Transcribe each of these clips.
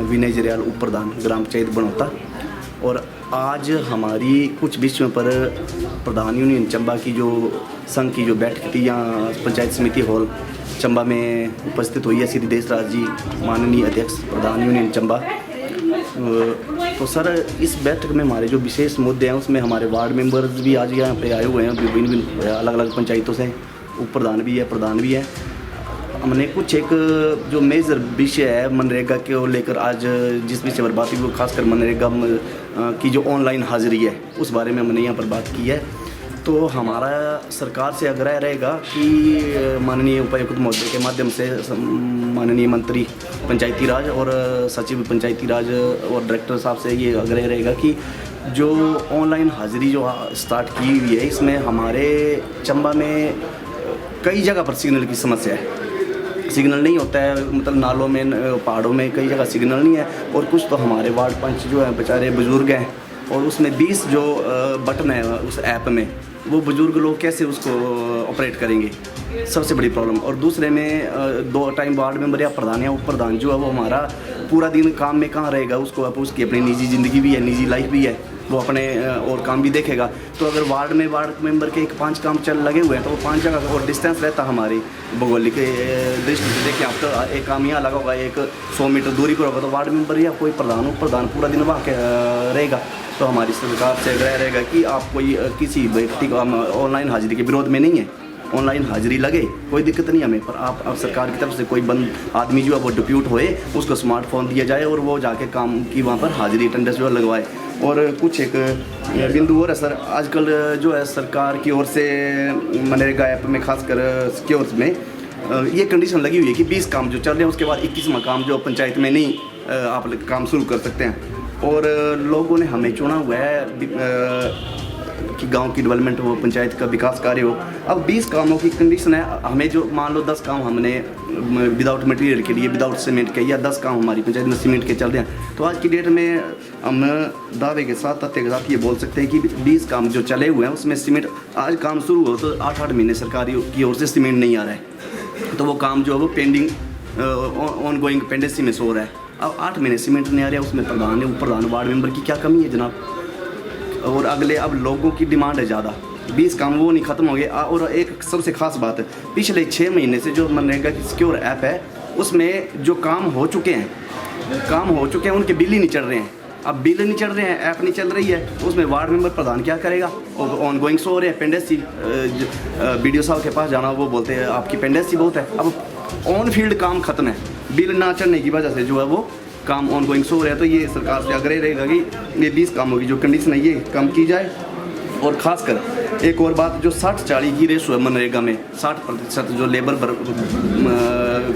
विनय जरियाल उप प्रधान ग्राम पंचायत बनौता। और आज हमारी कुछ विषयों पर प्रधान यूनियन चंबा की जो संघ की जो बैठक थी यहाँ पंचायत समिति हॉल चंबा में उपस्थित हुई है श्री देशराज जी, माननीय अध्यक्ष प्रधान यूनियन चंबा। तो सर, इस बैठक में हमारे जो विशेष मुद्दे हैं उसमें हमारे वार्ड मेंबर्स भी आज यहाँ पे आए हुए हैं, विभिन्न अलग अलग पंचायतों से, उप प्रधान भी है, प्रधान भी है। हमने कुछ एक जो मेजर विषय है मनरेगा को लेकर आज जिस विषय पर बात की वो खासकर मनरेगा की जो ऑनलाइन हाजिरी है उस बारे में हमने यहाँ पर बात की है। तो हमारा सरकार से आग्रह रहेगा कि माननीय उपायुक्त महोदय के माध्यम से माननीय मंत्री पंचायती राज और सचिव पंचायती राज और डायरेक्टर साहब से ये आग्रह रहेगा कि जो ऑनलाइन हाजिरी जो स्टार्ट की हुई है इसमें हमारे चंबा में कई जगह पर सिग्नल की समस्या है। सिग्नल नहीं होता है, मतलब नालों में, पहाड़ों में कई जगह सिग्नल नहीं है। और कुछ तो हमारे वार्ड पंच जो हैं बेचारे बुज़ुर्ग हैं और उसमें 20 जो बटन है उस ऐप में, वो बुज़ुर्ग लोग कैसे उसको ऑपरेट करेंगे, सबसे बड़ी प्रॉब्लम। और दूसरे में 2 टाइम वार्ड मेंबर या प्रधान या उप प्रधान जो है वो हमारा पूरा दिन काम में कहाँ रहेगा, उसको उसकी अपनी निजी ज़िंदगी भी है, निजी लाइफ भी है, वो अपने और काम भी देखेगा। तो अगर वार्ड में वार्ड मेंबर के 5 काम लगे हुए हैं तो वो 5 जगह और डिस्टेंस रहता हमारी भौगोलिक दृष्टि से। देखिए आप तो एक काम यहाँ लगा होगा, एक 100 मीटर दूरी पर होगा, तो वार्ड मेंबर या कोई प्रधान उप प्रधान पूरा दिन वहाँ के रहेगा। तो हमारी सरकार से आग्रह रहेगा कि आप कोई किसी व्यक्ति को, हम ऑनलाइन हाजिरी के विरोध में नहीं है, ऑनलाइन हाजिरी लगे कोई दिक्कत नहीं हमें, पर आप सरकार की तरफ से कोई बंद आदमी जो है वो डिप्यूट होए, उसको स्मार्टफोन दिया जाए और वो जाके काम की वहाँ पर हाजिरी अटेंडेंस जो है लगवाए। और कुछ एक बिंदु और है सर, आजकल जो है सरकार की ओर से मनरेगा ऐप में खासकर सिक्योर्स में ये कंडीशन लगी हुई है कि 20 काम जो चल रहे हैं उसके बाद 21वां काम जो पंचायत में नहीं आप काम शुरू कर सकते हैं। और लोगों ने हमें चुना हुआ है कि गांव की डेवलपमेंट हो, पंचायत का विकास कार्य हो। अब 20 कामों की कंडीशन है, हमें जो मान लो 10 काम हमने विदाउट मटेरियल के लिए, विदाउट सीमेंट के, या 10 काम हमारी पंचायत में सीमेंट के चल रहे हैं, तो आज की डेट में हम दावे के साथ, तथ्य के साथ ये बोल सकते हैं कि 20 काम जो चले हुए हैं उसमें सीमेंट आज काम शुरू हो तो 8-8 महीने सरकार की ओर से सीमेंट नहीं आ रहा है, तो वो काम जो है वो पेंडिंग ऑन गोइंग पेंडेंसी में सो रहा है। अब 8 महीने सीमेंट नहीं आ रहा है, उसमें प्रधान उप प्रधान वार्ड मेंबर की क्या कमी है जनाब। और अगले अब लोगों की डिमांड है ज़्यादा, 20 काम वो नहीं ख़त्म हो गए। और एक सबसे ख़ास बात है, पिछले 6 महीने से जो मनरेगा की सिक्योर ऐप है उसमें जो काम हो चुके हैं उनके बिल ही नहीं चढ़ रहे हैं। अब बिल नहीं चढ़ रहे हैं, ऐप नहीं चल रही है, उसमें वार्ड मेंबर प्रधान क्या करेगा। और ऑन गोइंग सो हो रहे हैं, पेंडेंसी BDO साहब के पास जाना, वो बोलते हैं आपकी पेंडेंसी बहुत है। अब ऑन फील्ड काम ख़त्म है, बिल ना चढ़ने की वजह से जो है वो काम ऑन गोइंग सो हो रहा है। तो ये सरकार से आग्रह रहेगा कि ये 20 कामों की जो कंडीशन है ये कम की जाए। और ख़ासकर एक और बात, जो 60-40 की रेशो है मनरेगा में, 60% जो लेबर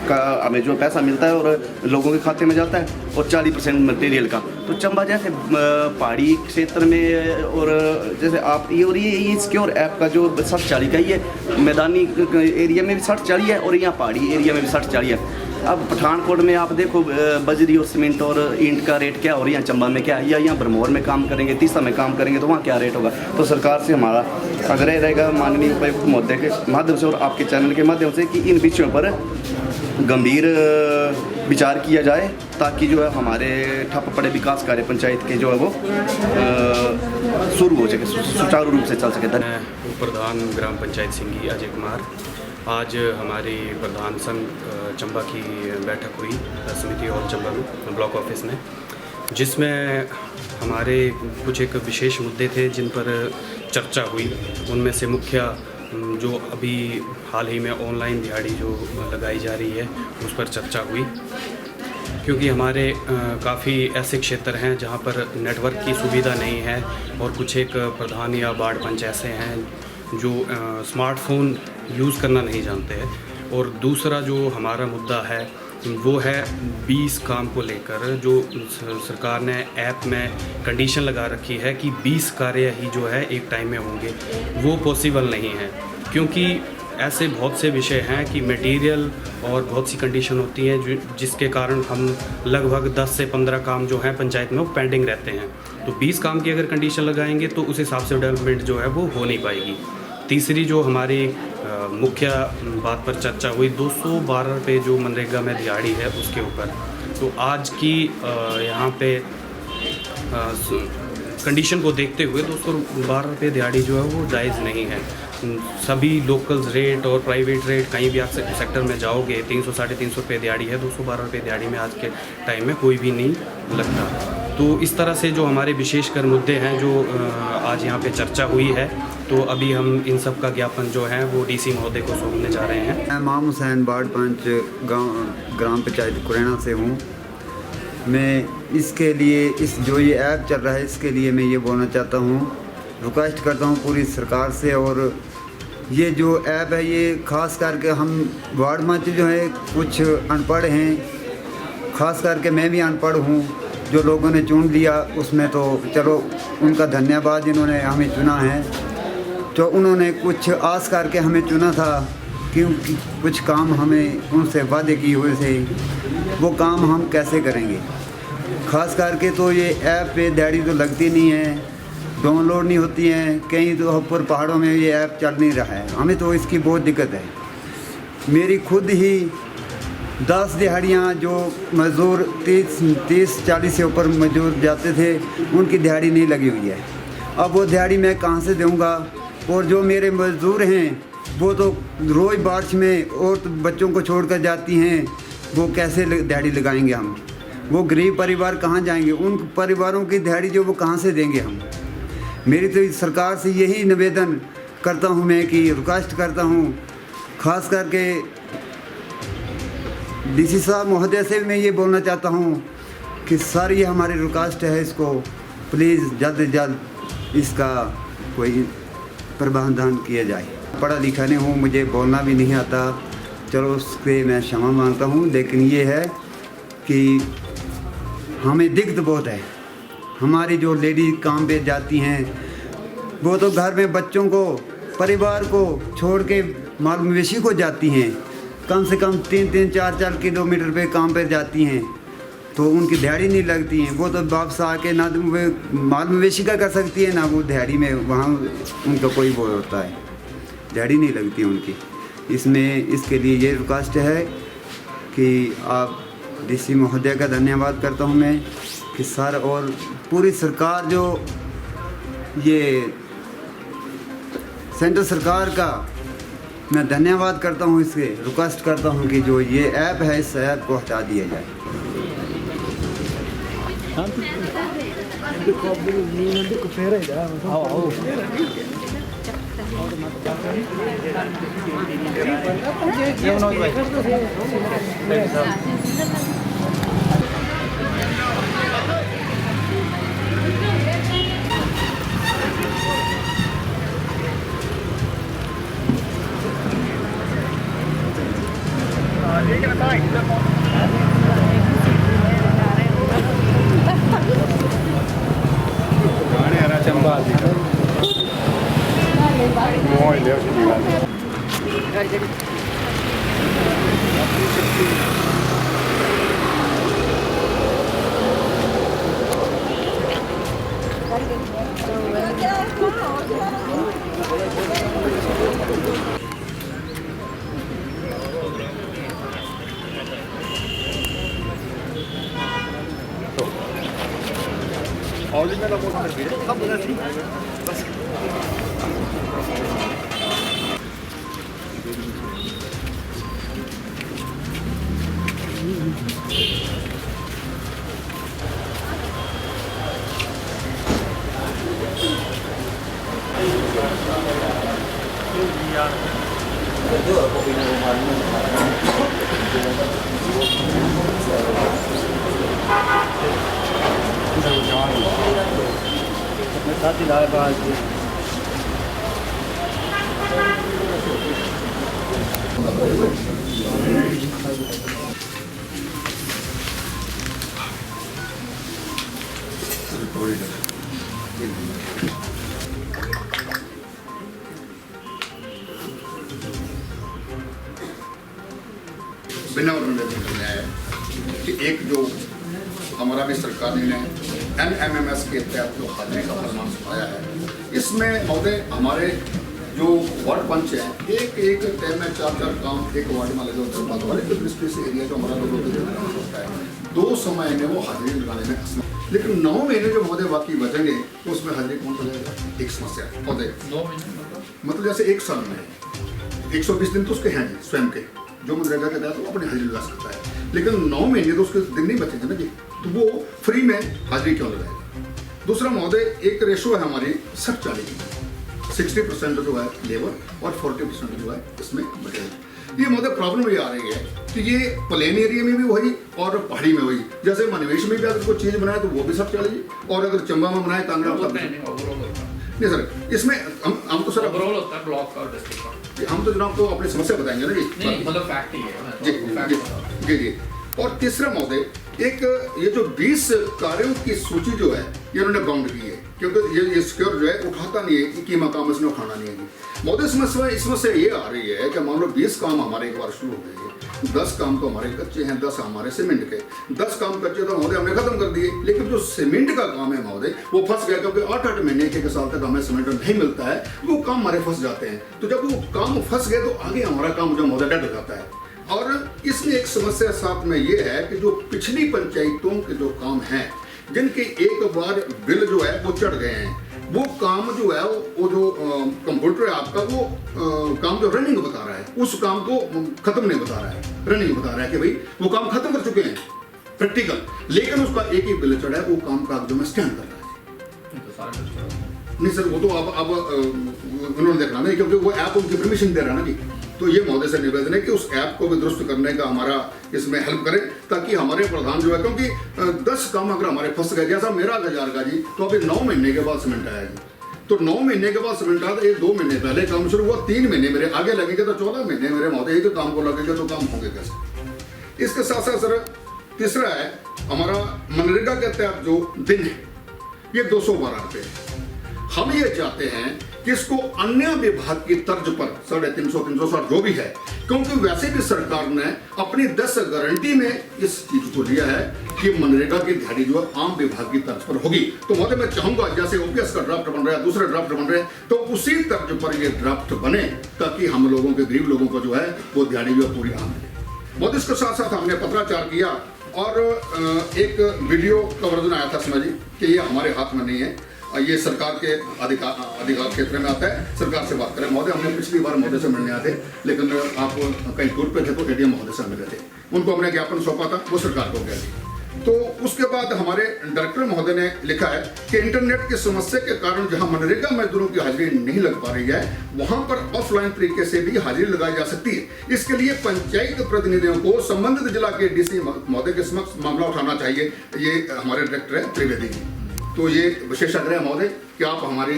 का हमें जो पैसा मिलता है और लोगों के खाते में जाता है, और 40% मटेरियल का। तो चंबा जैसे पहाड़ी क्षेत्र में, और जैसे आप ये सिक्योर ऐप का जो 60-40 का ही है, मैदानी एरिया में भी 60-40 है और यहाँ पहाड़ी एरिया में भी 60-40 है। अब पठानकोट में आप देखो बजरी और सीमेंट और ईंट का रेट क्या, और यहाँ चंबा में क्या है, या यहाँ भरमौर में काम करेंगे, तीसा में काम करेंगे तो वहाँ क्या रेट होगा। तो सरकार से हमारा आग्रह रहेगा माननीय उपायुक्त महोदय के माध्यम से और आपके चैनल के माध्यम से कि इन विषयों पर गंभीर विचार किया जाए, ताकि जो है हमारे ठप पड़े विकास कार्य पंचायत के जो है वो शुरू हो सके, सुचारू रूप से चल सके। उप प्रधान ग्राम पंचायत सिंगी अजय कुमार। आज हमारी प्रधान संघ चंबा की बैठक हुई समिति हॉल चंबा में, ब्लॉक ऑफिस में, जिसमें हमारे कुछ एक विशेष मुद्दे थे जिन पर चर्चा हुई। उनमें से मुख्य जो अभी हाल ही में ऑनलाइन दिहाड़ी जो लगाई जा रही है उस पर चर्चा हुई। क्योंकि हमारे काफ़ी ऐसे क्षेत्र हैं जहाँ पर नेटवर्क की सुविधा नहीं है और कुछ एक प्रधान या वार्ड पंच ऐसे हैं जो स्मार्टफोन यूज़ करना नहीं जानते हैं। और दूसरा जो हमारा मुद्दा है वो है 20 काम को लेकर, जो सरकार ने ऐप में कंडीशन लगा रखी है कि 20 कार्य ही जो है एक टाइम में होंगे, वो पॉसिबल नहीं है। क्योंकि ऐसे बहुत से विषय हैं कि मटेरियल और बहुत सी कंडीशन होती हैं जिसके कारण हम लगभग 10 से 15 काम जो हैं पंचायत में वो पेंडिंग रहते हैं। तो 20 काम की अगर कंडीशन लगाएंगे तो उस हिसाब से डेवलपमेंट जो है वो हो नहीं पाएगी। तीसरी जो हमारी मुख्य बात पर चर्चा हुई 212 रुपये जो मनरेगा में दिहाड़ी है उसके ऊपर। तो आज की यहाँ पे कंडीशन को देखते हुए 212 रुपये दिहाड़ी जो है वो जायज़ नहीं है। सभी लोकल रेट और प्राइवेट रेट कहीं भी आप सेक्टर में जाओगे 300 साढ़े 300 रुपये दिहाड़ी है, 212 रुपये दिहाड़ी में आज के टाइम में कोई भी नहीं लगता। तो इस तरह से जो हमारे विशेषकर मुद्दे हैं जो आज यहाँ पे चर्चा हुई है, तो अभी हम इन सब का ज्ञापन जो है वो डीसी महोदय को सौंपने जा रहे हैं। मैं इमाम हुसैन वार्ड पंच ग्राम पंचायत कुरैना से हूँ। मैं इसके लिए जो ये ऐप चल रहा है इसके लिए मैं ये बोलना चाहता हूँ, रिक्वेस्ट करता हूँ पूरी सरकार से। और ये जो ऐप है ये ख़ास करके हम वार्ड पंच जो है कुछ अनपढ़ हैं, ख़ास करके मैं भी अनपढ़ हूँ। जो लोगों ने चुन लिया उसमें तो चलो उनका धन्यवाद, जिन्होंने हमें चुना है। तो उन्होंने कुछ आस करके हमें चुना था, क्योंकि कुछ काम हमें उनसे वादे किए हुए थे, वो काम हम कैसे करेंगे। ख़ास करके तो ये ऐप पे दिहाड़ी तो लगती नहीं है, डाउनलोड नहीं होती हैं, कहीं तो ऊपर पहाड़ों में ये ऐप चल नहीं रहा है। हमें तो इसकी बहुत दिक्कत है। मेरी खुद ही 10 दिहाड़ियाँ जो मज़दूर 30-40 से ऊपर मज़दूर जाते थे उनकी दिहाड़ी नहीं लगी हुई है। अब वो दिहाड़ी मैं कहाँ से दूँगा। और जो मेरे मज़दूर हैं वो तो रोज़ बारिश में और तो बच्चों को छोड़कर जाती हैं, वो कैसे दिहाड़ी लगाएंगे हम। वो गरीब परिवार कहाँ जाएंगे, उन परिवारों की दिहाड़ी जो वो कहाँ से देंगे हम। मेरी तो सरकार से यही निवेदन करता हूँ मैं कि रिक्वेस्ट करता हूँ, ख़ास करके डीसी साहब महोदय से मैं ये बोलना चाहता हूँ कि सर ये हमारी रिक्वेस्ट है, इसको प्लीज़ जल्द से जल्द इसका कोई प्रावधान किया जाए। पढ़ा लिखा नहीं हूँ, मुझे बोलना भी नहीं आता, चलो उससे मैं क्षमा मांगता हूँ। लेकिन ये है कि हमें दिक्कत बहुत है। हमारी जो लेडी काम पे जाती हैं वो तो घर में बच्चों को परिवार को छोड़ के माल मवेशी को जाती हैं, कम से कम 3-3, 4-4 किलोमीटर पे काम पे जाती हैं, तो उनकी दिहाड़ी नहीं लगती हैं। वो तो वापस आके ना माल मवेशी का कर सकती है ना वो दिहाड़ी में वहाँ उनका कोई वो होता है, दिहाड़ी नहीं लगती उनकी। इसके लिए ये रिक्वेस्ट है कि आप डीसी महोदय का धन्यवाद करता हूँ मैं कि सर और पूरी सरकार जो ये सेंट्रल सरकार का मैं धन्यवाद करता हूँ। इसके रिक्वेस्ट करता हूँ कि जो ये ऐप है इस ऐप को हटा दिया जाए। बिना निर्णय है कि एक जो हमारा भी सरकार ने NMMS के तहत जो हाजिरी का फरमान सुनाया है, इसमें महोदय हमारे जो वार्ड पंच है एक एक टाइम में 4-4 काम एक वार्ड में लगे होते हैं। वाले के दृष्टि से एरिया जो हमारा लोग होता है 2 समय में वो हाजिरी लगाने में असमर्थ, लेकिन 9 महीने जो महोदय बाकी बचेंगे उसमें हाजिरी कौन लगाएगा? एक समस्या है महोदय। 9 महीने मतलब जैसे 1 साल में 120 दिन तो उसके हैं जी स्वयं के, जो मनरेगा के तहत वो अपनी हाजिरी लगा सकता है, लेकिन 9 महीने तो उसके दिन नहीं बचेंगे ना जी, तो वो फ्री में हाजिरी क्यों लगाएगा? दूसरा महोदय एक रेशो है हमारी 60-40 की, 60% जो है लेबर और 40% जो है इसमें मटेरियल। ये महोदय प्रॉब्लम ये आ रही है कि ये प्लेन एरिया में भी वही और पहाड़ी में वही, जैसे मनवेश में भी अगर कोई चीज़ बनाए तो वो भी सब चलेगी, और अगर चंबा में बनाए कांगड़ा नहीं सर, इसमें हम तो सर ओवरऑल होता है ब्लॉक और डिस्ट्रिक्ट का। हम तो जनाब को अपनी समस्या बताएंगे ना जी। नहीं मतलब फैक्ट ही है जी जी जी। और तीसरा महोदय एक ये जो 20 कार्यों की सूची जो है ये उन्होंने बाउंड की है, क्योंकि ये सिक्योर जो है उठाता नहीं है कि मकाम इसने उठाना नहीं है जी महोदय। इसमें से ये आ रही है कि मान लो 20 काम हमारे एक बार शुरू हो गए, 10 काम तो हमारे कच्चे हैं, 10 हमारे सीमेंट के, 10 काम कच्चे तो महोदय हमने खत्म कर दिए, लेकिन जो सीमेंट का काम है महोदय वो फंस गया, क्योंकि 8-8 महीने के साल तक हमें सीमेंट नहीं मिलता है, वो काम हमारे फंस जाते हैं। तो जब वो काम फंस गए तो आगे हमारा काम जो महोदय डेड हो जाता है। और इसमें एक समस्या साथ में ये है कि जो पिछली पंचायतों के जो काम हैं जिनके एक बार बिल जो है वो चढ़ गए हैं, वो काम जो है वो जो कंप्यूटर है आपका वो काम जो रनिंग बता रहा है उस काम को खत्म नहीं बता रहा है, रनिंग बता रहा है कि भाई वो काम खत्म कर चुके हैं प्रैक्टिकल, लेकिन उसका एक ही बिल चढ़ा है, वो काम कागजों में स्कैन कर रहा है। नहीं सर वो तो अब उन्होंने देखना नहीं, क्योंकि वो ऐप उनकी परमिशन दे रहा है ना जी। तो ये महोदय से निवेदन है कि उस ऐप को भी दुरुस्त करने का हमारा इसमें हेल्प करें, ताकि हमारे प्रधान जो है, क्योंकि 10 काम अगर हमारे फंस गए, जैसा मेरा गुजार का जी, तो अभी 9 महीने के बाद सीमेंट आया जी, तो 9 महीने के बाद सीमेंट आया, तो 2 महीने पहले काम शुरू हुआ, 3 महीने मेरे आगे लगेंगे, तो 14 महीने मेरे महोदय के काम को लगेंगे, तो काम होंगे कैसे? इसके साथ साथ सर तीसरा है हमारा मनरेगा के तहत जो दिन है ये 212 रुपये है। हम ये चाहते हैं कि इसको अन्य विभाग की तर्ज पर 350-360 जो भी है, क्योंकि वैसे भी सरकार ने अपनी 10 गारंटी में इस चीज को लिया है कि मनरेगा की दिहाड़ी जो है आम विभाग की तर्ज पर होगी। तो महोदय मैं चाहूंगा जैसे ओपीएस का ड्राफ्ट बन रहा है, दूसरे ड्राफ्ट बन रहे हैं, तो उसी तर्ज पर ये ड्राफ्ट बने, ताकि हम लोगों के गरीब लोगों को जो है वो दिहाड़ी जो है पूरी आम मिले। महोदय इसके साथ साथ हमने पत्राचार किया और एक वीडियो का वर्जन आया था समझ कि ये हमारे हाथ में नहीं है, ये सरकार के अधिकार क्षेत्र में आता है, सरकार से बात करें। महोदय हमने पिछली बार महोदय से मिलने आए थे, लेकिन आप कहीं टूर पे थे तो एडीएम महोदय से मिले थे, उनको हमने ज्ञापन सौंपा था, वो सरकार को गया थी। तो उसके बाद हमारे डायरेक्टर महोदय ने लिखा है कि इंटरनेट की समस्या के कारण जहां मनरेगा मजदूरों की हाजिरी नहीं लग पा रही है, वहां पर ऑफलाइन तरीके से भी हाजिरी लगाई जा सकती है। इसके लिए पंचायत प्रतिनिधियों को संबंधित जिला के डीसी महोदय के समक्ष मामला उठाना चाहिए। ये हमारे डायरेक्टर है त्रिवेदी जी। तो ये विशेष आग्रह महोदय कि आप हमारी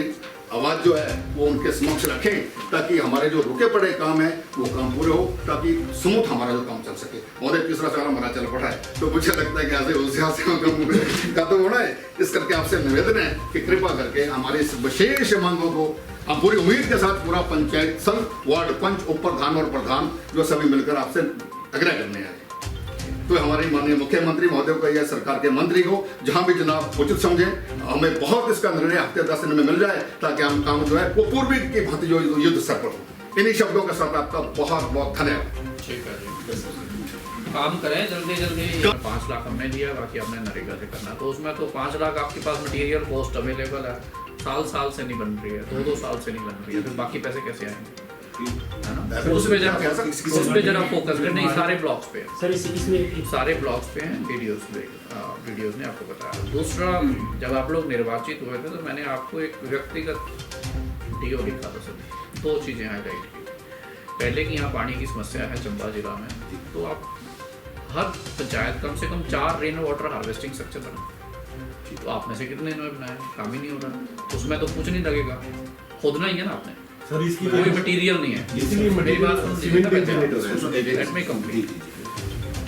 आवाज़ जो है वो उनके समक्ष रखें, ताकि हमारे जो रुके पड़े काम है वो काम पूरे हो, ताकि स्मूथ हमारा जो काम चल सके। महोदय तीसरा साल हमारा चल पड़ा है, तो मुझे लगता है कि ऐसे उसे खत्म होना है। इस करके आपसे निवेदन है कि कृपा करके हमारी इस विशेष मांगों को हम पूरी उम्मीद के साथ पूरा पंचायत संघ, वार्ड पंच, उप प्रधान और प्रधान जो सभी मिलकर आपसे आग्रह करने आए। तो हमारे माननीय मुख्यमंत्री महोदय को या सरकार के मंत्री को जहां भी जनाब उचित समझे, हमें बहुत इसका निर्णय हफ्ते 10 दिन में मिल जाए, ताकि हम काम जो है वो पूर्वी की भांति जो युद्ध स्तर पर हो। इन्हीं शब्दों के साथ आपका बहुत बहुत धन्यवाद। ठीक है जी, काम करें जल्दी 5 लाख हमने दिया, बाकी हमने नरेगा से करना, तो उसमें तो 5 लाख आपके पास मटेरियल कॉस्ट अवेलेबल है, साल से नहीं बन रही है, 2 साल से नहीं बन रही है, फिर बाकी पैसे कैसे आएंगे, है ना? उस पे जरा फोकस करें। नहीं, सारे ब्लॉक्स पे सर, इसमें सारे ब्लॉक्स पे हैं, वीडियोस ने आपको बताया। दूसरा, जब आप लोग निर्वाचित हुए थे तो मैंने आपको एक व्यक्तिगत डीओ लिखा था सर, 2 चीज़ें हाईलाइट की। पहले कि यहाँ पानी की समस्या है चंबा जिला में, तो आप हर पंचायत कम से कम 4 रेन वाटर हार्वेस्टिंग स्ट्रक्चर बनाए, तो आप में से कितने ने बनाया, काम ही नहीं हो रहा, उसमें तो कुछ नहीं लगेगा, खोदना ही है ना आपने, सर इसकी कोई मटेरियल नहीं है, इसलिए मेरी बात सीमेंट सुन जनरेट हो रहा है। Let me complete.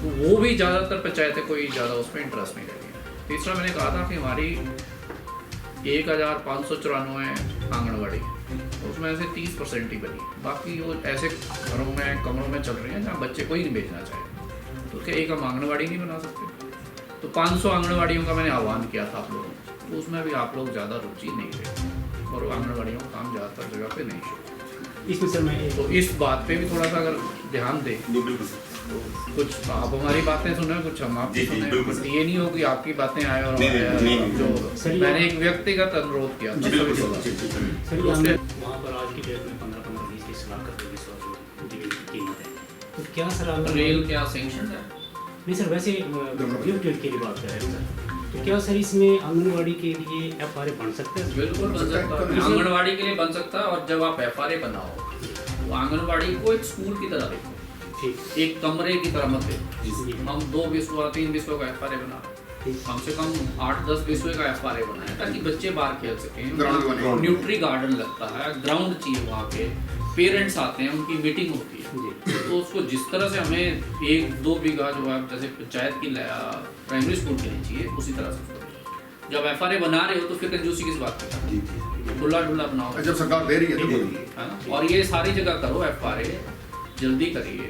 तो वो भी ज़्यादातर पंचायतें कोई ज़्यादा उसमें इंटरेस्ट नहीं रही है। तीसरा मैंने कहा था कि हमारी 1594 आंगनबाड़ी है, उसमें से 30% ही बनी, बाकी वो ऐसे घरों में कमरों में चल रही हैं जहाँ बच्चे कोई नहीं भेजना चाहे, तो क्या एक हम आंगनबाड़ी नहीं बना सकते? तो 500 आंगनबाड़ियों का मैंने आह्वान किया था आप लोगों को, तो उसमें भी आप लोग ज़्यादा रुचि नहीं रहे और आंगनबाड़ियों का काम ज़्यादातर जगह पे नहीं शुरू। इसमें सर मैं तो इस बात पे भी थोड़ा सा अगर ध्यान दें, बिल्कुल तो कुछ आप हमारी बातें सुने, कुछ हम आपकी जी, जी, सुने, बिल्कुल। बट ये नहीं हो कि आपकी बातें आए और नहीं, नहीं, नहीं, जो सर, ये- मैंने एक व्यक्तिगत अनुरोध किया था बिल्कुल सभी को। सर ये उसके- वहाँ पर आज की डेट में 15-15-20 की सलाह करते हुए की कीमत है, तो क्या सर आप रेल क्या सैंक्शन है? नहीं सर वैसे गिफ्ट की बात कर रहे हैं सर, तो क्या सर इसमें आंगनवाड़ी के लिए FRA बन सकता है? बिल्कुल बन सकता है, आंगनवाड़ी के लिए बन सकता है। और जब आप FRA बनाओ तो आंगनवाड़ी को एक स्कूल की तरह देखो, ठीक एक कमरे की तरह मत देखो। जी हम 2 विषयों 3 विषयों का FRA बना रहे हैं, ठीक कम से कम 8-10 विषयों का FRA बनाए ताकि बच्चे बाहर खेल सकें। ग्राउंड बने। न्यूट्री गार्डन लगता है, ग्राउंड चाहिए, वहाँ पे पेरेंट्स आते हैं, उनकी मीटिंग होती है, जी तो उसको जिस तरह से हमें 1-2 बीघा जो है जैसे पंचायत की प्राइमरी स्कूल के लिए चाहिए, उसी तरह से उसको जब FRA बना रहे हो तो फिर कंजूसी किस बात की, खुला डुला बनाओ, जब सरकार दे रही है तो है ना? और ये सारी जगह करो FRA, जल्दी करिए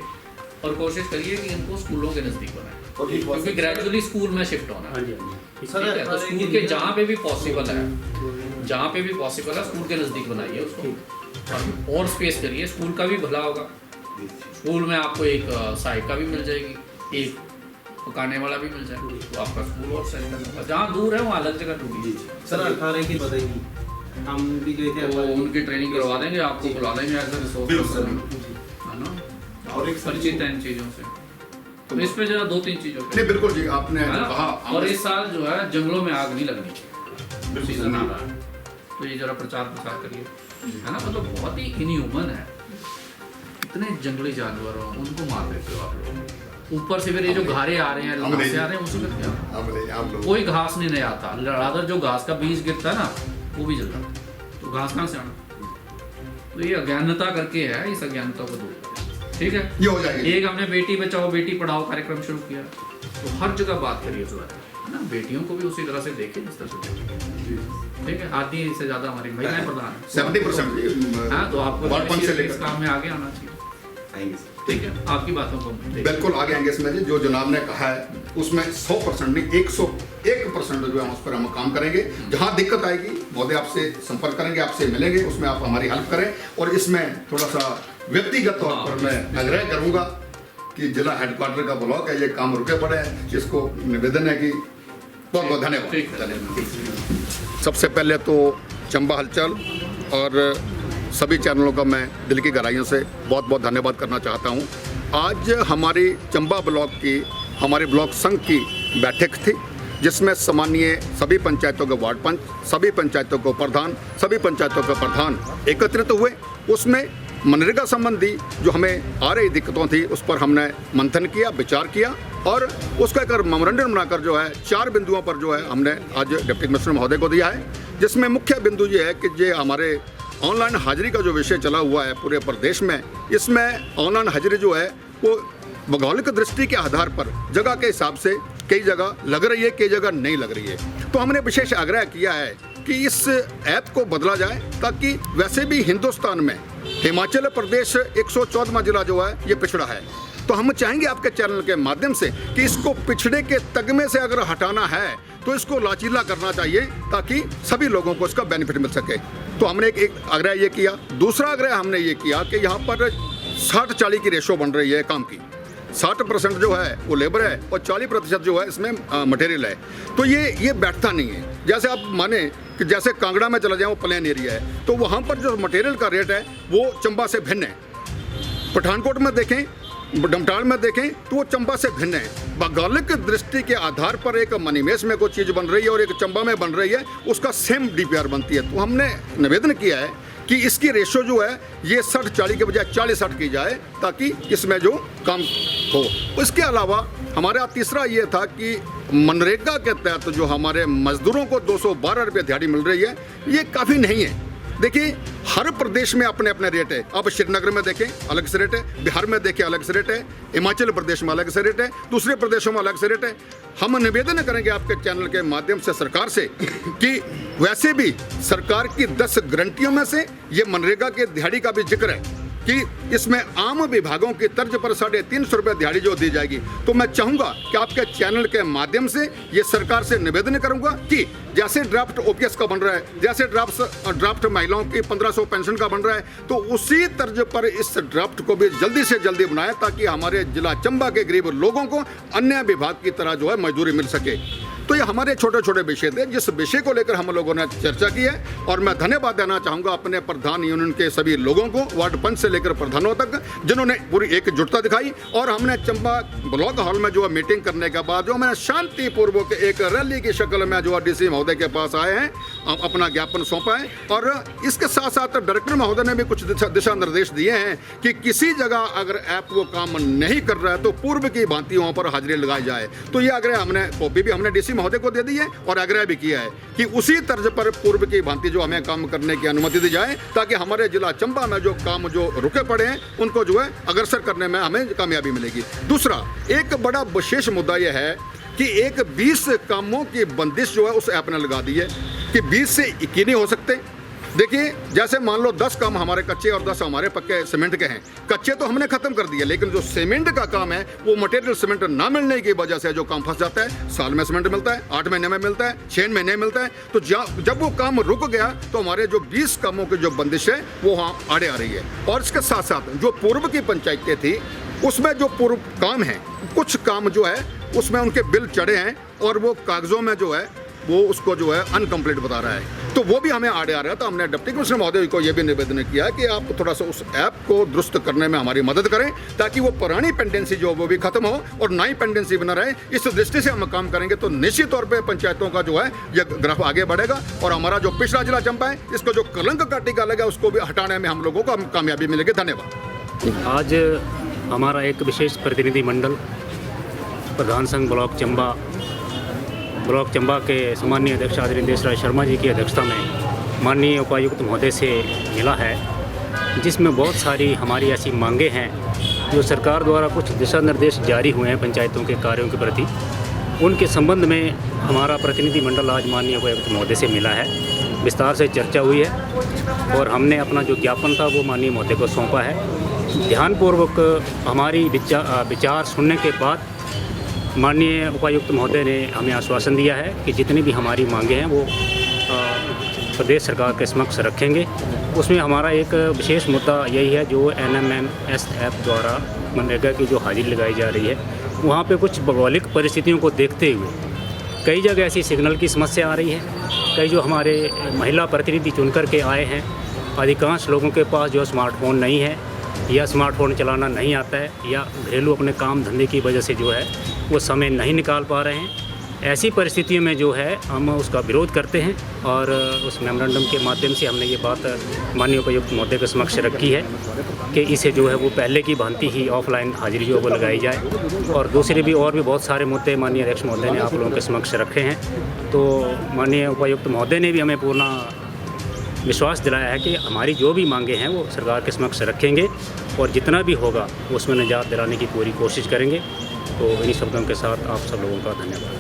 और कोशिश करिए कि इनको स्कूलों के नज़दीक बनाए, क्योंकि ग्रेजुअली स्कूल में शिफ्ट होना है। हाँ जी हाँ जी ठीक है, तो स्कूल के जहाँ पे भी पॉसिबल है, जहाँ पे भी पॉसिबल है स्कूल के नज़दीक बनाइए उसको, और स्पेस करिए, स्कूल का भी भला होगा। स्कूल में आपको एक सहायिका भी मिल जाएगी, एक पकाने वाला भी मिल जाएगा, तो आपका स्कूल और सही होगा। जहाँ दूर है वहाँ अलग जगह ढूंढिए। सर 18 की बताइए, हम भी गए थे तो उनकी ट्रेनिंग करवा देंगे, आपको बुला देंगे एज ए रिसोर्स पर्सन, है ना? और एक परिचित है इन चीज़ों से, तो इस पे जरा 2-3 चीज़ों पे, नहीं बिल्कुल जी आपने है ना? कहा और इस साल जो है जंगलों में आग नहीं लगनी, सीजन आ रहा है, तो ये जरा प्रचार प्रसार करिए, है ना? मतलब बहुत ही इनह्यूमन है, इतने जंगली जानवर हो उनको मार देते हो आप लोग, ऊपर से फिर ये जो घारे आ रहे हैं, लाश से आ रहे हैं, उससे फिर क्या? हम लोग कोई घास नहीं आता, रादर जो घास का बीज गिरता है ना वो भी जल रहा है, तो घास कहाँ से आना? तो ये अज्ञानता करके है, इस अज्ञानता को दूर करें, ठीक है? ये हो जाएगी। एक हमने बेटी बचाओ बेटी पढ़ाओ कार्यक्रम शुरू किया, तो हर जगह बात करिए उस बारे में, है ना? बेटियों को भी उसी तरह से देखें जिस तरह से देखें, ठीक है? आधी से ज़्यादा हमारी महिलाएं प्रधान हैं, 70% हाँ, तो आपको वार्ड पंच से इस लेकर काम में आगे आना चाहिए, आएंगे सर। ठीक है? आपकी बातों को देखिए। बिल्कुल आगे आएंगे इसमें जी, जो जनाब ने कहा है उसमें 100% नहीं 101% जो है उस पर हम काम करेंगे। जहां दिक्कत आएगी महोदय आपसे संपर्क करेंगे, आपसे मिलेंगे, उसमें आप हमारी हेल्प करें। और इसमें थोड़ा सा व्यक्तिगत तौर पर मैं आग्रह करूंगा कि जिला हेडक्वार्टर का ब्लॉक है, ये काम रुके पड़े हैं, इसको निवेदन है कि बहुत बहुत धन्यवाद। ठीक है। सबसे पहले तो चंबा हलचल और सभी चैनलों का मैं दिल की गहराइयों से बहुत बहुत धन्यवाद करना चाहता हूं। आज हमारी चंबा ब्लॉक की हमारे ब्लॉक संघ की बैठक थी, जिसमें सामान्य सभी पंचायतों के वार्ड पंच, सभी पंचायतों को प्रधान, सभी पंचायतों के प्रधान एकत्रित हुए। उसमें मनरेगा संबंधी जो हमें आ रही दिक्कतों थी उस पर हमने मंथन किया, विचार किया और उसका एक मेमोरेंडम बनाकर जो है 4 बिंदुओं पर जो है हमने आज डिप्टी कमिश्नर महोदय को दिया है, जिसमें मुख्य बिंदु ये है कि ये हमारे ऑनलाइन हाजिरी का जो विषय चला हुआ है पूरे प्रदेश में, इसमें ऑनलाइन हाजिरी जो है वो भौगोलिक दृष्टि के आधार पर जगह के हिसाब से कई जगह लग रही है, कई जगह नहीं लग रही है। तो हमने विशेष आग्रह किया है कि इस ऐप को बदला जाए, ताकि वैसे भी हिंदुस्तान में हिमाचल प्रदेश 114वां जिला जो है ये पिछड़ा है, तो हम चाहेंगे आपके चैनल के माध्यम से कि इसको पिछड़े के तगमे से अगर हटाना है तो इसको लाचीला करना चाहिए, ताकि सभी लोगों को इसका बेनिफिट मिल सके। तो हमने एक आग्रह ये किया। दूसरा आग्रह हमने ये किया कि यहाँ पर 60-40 की रेशो बन रही है काम की, 60% जो है वो लेबर है और 40% जो है इसमें मटेरियल है। तो ये बैठता नहीं है। जैसे आप माने कि जैसे कांगड़ा में चला जाए, वो प्लेन एरिया है, तो वहाँ पर जो मटेरियल का रेट है वो चंबा से भिन्न है। पठानकोट में देखें, डमटाल में देखें तो वो चंबा से भिन्न है। भौगोलिक दृष्टि के आधार पर एक मनीमेश में कोई चीज़ बन रही है और एक चंबा में बन रही है, उसका सेम DPR बनती है। तो हमने निवेदन किया है कि इसकी रेशो जो है ये 60-40 के बजाय 40-60 की जाए, ताकि इसमें जो काम हो। इसके अलावा हमारा तीसरा ये था कि मनरेगा के तहत जो हमारे मजदूरों को 212 रुपये दिहाड़ी मिल रही है, ये काफ़ी नहीं है। देखिए, हर प्रदेश में अपने अपने रेट है। अब श्रीनगर में देखें अलग से रेट है, बिहार में देखें अलग से रेट है, हिमाचल प्रदेश में अलग से रेट है, दूसरे प्रदेशों में अलग से रेट है। हम निवेदन करेंगे आपके चैनल के माध्यम से सरकार से कि वैसे भी सरकार की 10 गारंटियों में से ये मनरेगा के दिहाड़ी का भी जिक्र है कि इसमें आम विभागों की तर्ज पर 350 रुपये दिहाड़ी जो दी जाएगी। तो मैं चाहूँगा कि आपके चैनल के माध्यम से ये सरकार से निवेदन करूँगा कि जैसे ड्राफ्ट ओपीएस का बन रहा है, जैसे ड्राफ्ट महिलाओं की 1500 पेंशन का बन रहा है, तो उसी तर्ज पर इस ड्राफ्ट को भी जल्दी से जल्दी बनाए, ताकि हमारे जिला चंबा के गरीब लोगों को अन्य विभाग की तरह जो है मजदूरी मिल सके। तो ये हमारे छोटे छोटे विषय थे जिस विषय को लेकर हम लोगों ने चर्चा की है। और मैं धन्यवाद देना चाहूँगा अपने प्रधान यूनियन के सभी लोगों को, वार्ड पंच से लेकर प्रधानों तक, जिन्होंने पूरी एकजुटता दिखाई। और हमने चंबा ब्लॉक हॉल में जो मीटिंग करने के बाद जो मैंने शांतिपूर्वक एक रैली की शक्ल में जो डीसी महोदय के पास आए हैं, अपना ज्ञापन सौंपा है। और इसके साथ साथ डायरेक्टर महोदय ने भी कुछ दिशा निर्देश दिए हैं कि किसी जगह अगर ऐप वो काम नहीं कर रहा है तो पूर्व की भांति वहाँ पर हाजिरी लगाई जाए। तो ये आग्रह हमने कॉपी भी हमने डीसी महोदय को दे दी है और आग्रह भी किया है कि उसी तर्ज पर पूर्व की भांति जो हमें काम करने की अनुमति दी जाए, ताकि हमारे जिला चंबा में जो काम जो रुके पड़े हैं उनको जो है अग्रसर करने में हमें कामयाबी मिलेगी। दूसरा एक बड़ा विशेष मुद्दा यह है कि एक 20 कामों की बंदिश जो है उस ऐप ने लगा दी है कि 20 से 21 नहीं हो सकते। देखिए, जैसे मान लो 10 काम हमारे कच्चे और 10 हमारे पक्के सीमेंट के हैं। कच्चे तो हमने खत्म कर दिए, लेकिन जो सीमेंट का काम है वो मटेरियल सीमेंट ना मिलने की वजह से जो काम फंस जाता है। साल में सीमेंट मिलता है, 8 महीने में मिलता है, 6 महीने में मिलता है। तो जब वो काम रुक गया तो हमारे जो 20 कामों की जो बंदिश है वो वहाँ आड़े आ रही है। और इसके साथ साथ जो पूर्व की पंचायतें थी उसमें जो पूर्व काम है, कुछ काम जो है उसमें उनके बिल चढ़े हैं और वो कागजों में जो है वो उसको जो है अनकम्प्लीट बता रहा है, तो वो भी हमें आड़े आ रहा है। तो हमने डिप्टी कमिश्नर महोदय को ये भी निवेदन किया कि आप थोड़ा सा उस ऐप को दुरुस्त करने में हमारी मदद करें, ताकि वो पुरानी पेंडेंसी जो वो भी खत्म हो और नई पेंडेंसी बना रहे। इस दृष्टि से हम काम करेंगे तो निश्चित तौर पर पंचायतों का जो है ये ग्राफ आगे बढ़ेगा और हमारा जो पिछड़ा जिला चंबा है इसको जो कलंक का टीका लगा उसको भी हटाने में हम लोगों को कामयाबी मिलेगी। धन्यवाद। आज हमारा एक विशेष प्रतिनिधि मंडल प्रधान संघ ब्लॉक चंबा के सम्मानीय अध्यक्ष आदरणीय देश राज शर्मा जी की अध्यक्षता में माननीय उपायुक्त महोदय से मिला है, जिसमें बहुत सारी हमारी ऐसी मांगें हैं जो सरकार द्वारा कुछ दिशा निर्देश जारी हुए हैं पंचायतों के कार्यों के प्रति। उनके संबंध में हमारा प्रतिनिधि मंडल आज माननीय उपायुक्त महोदय से मिला है, विस्तार से चर्चा हुई है और हमने अपना जो ज्ञापन था वो माननीय महोदय को सौंपा है। ध्यानपूर्वक हमारी विचार सुनने के बाद माननीय उपायुक्त महोदय ने हमें आश्वासन दिया है कि जितनी भी हमारी मांगे हैं वो प्रदेश सरकार के समक्ष रखेंगे। उसमें हमारा एक विशेष मुद्दा यही है, जो NMMS ऐप द्वारा मनरेगा की जो हाजिरी लगाई जा रही है, वहाँ पे कुछ भौगोलिक परिस्थितियों को देखते हुए कई जगह ऐसी सिग्नल की समस्या आ रही है। कई जो हमारे महिला प्रतिनिधि चुनकर के आए हैं, अधिकांश लोगों के पास जो स्मार्टफोन नहीं है या स्मार्टफोन चलाना नहीं आता है, या घरेलू अपने काम धंधे की वजह से जो है वो समय नहीं निकाल पा रहे हैं। ऐसी परिस्थितियों में जो है हम उसका विरोध करते हैं और उस मेमोरेंडम के माध्यम से हमने ये बात माननीय उपायुक्त महोदय के समक्ष रखी है कि इसे जो है वो पहले की भांति ही ऑफलाइन हाजिरी जो वो लगाई जाए। और दूसरे भी और भी बहुत सारे मुद्दे माननीय अध्यक्ष महोदय ने आप लोगों के समक्ष रखे हैं। तो माननीय उपायुक्त महोदय ने भी हमें पूर्ण विश्वास दिलाया है कि हमारी जो भी मांगे हैं वो सरकार के समक्ष रखेंगे और जितना भी होगा उसमें निजात दिलाने की पूरी कोशिश करेंगे। तो इन्हीं शब्दों के साथ आप सब लोगों का धन्यवाद।